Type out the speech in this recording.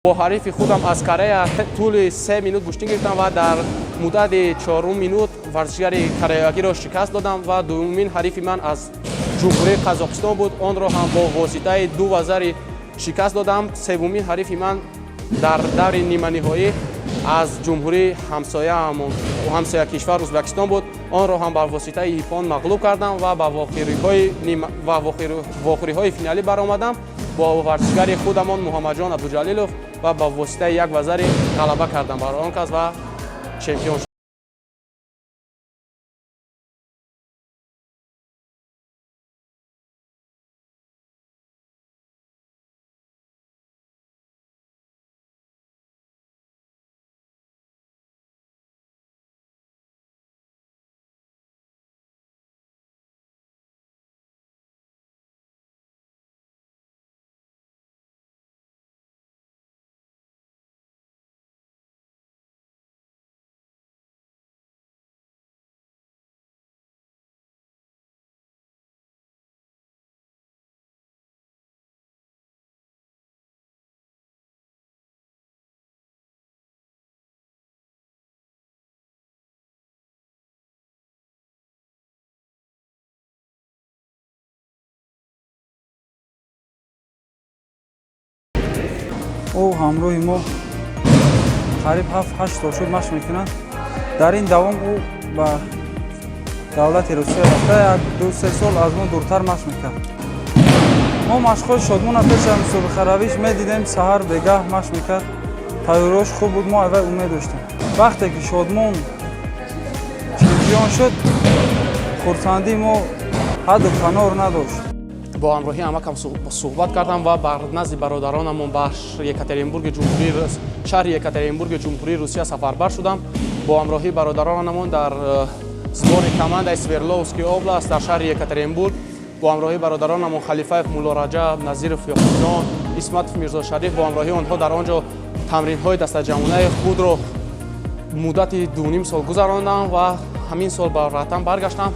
با حریف خودم از کره طول 3 minut گشتن گرفتم و در مدت 4 minut ورزشگر کره‌ای را شکست دادم و دومین حریف من از جمهوری قزاقستان بود. آن را هم با واسطه 2-0 شکست دادم. سومین حریف من در دور نیمه نهایی از جمهوری همسایه کشور ازبکستان بود. آن را هم با واسطه ایپان مغلوب کردم و با واخری‌های فینالی برآمدم. با ورزشگر خودمان محمد جان ابوجلیلوف و با واسطه 1-0 غلبه کردم بر آن کس و چمپیون شدم. او ҳамроҳи мо қариб 7-8 сол шуд машқ мекунад. дар ин давом ӯ ба давлати русия рафта 1-2-3 сол аз мо дуртар машқ мекард. мо машқҳои Шодмона пеши мусобиқаравиш медидем, саҳар бегаҳ машқ мекард. тайёриёш хуб буд, мо аввал умед доштем. вақте ки Шодмон чемпион шуд, хурсандии мо ҳадду канор надошт. با همراهی همکم صحبت کردم و بر نزد برادرانم به شهر یکاترینبورگ جمهوری روسیه سفربر شدم. با همراهی برادرانم در زبان کماند سوردلوفسکی اوبلاست در شهر یکاترینبورگ، با همراهی برادرانم خلیفه مولا رجب، نظیرов یحیی، اسمتov میرزا شریف، با همراهی آنها در آنجا تمرین‌های دسته‌جمعانه خود را مدت 2.5 سال گذراندم و همین سال به وطن برگشتم.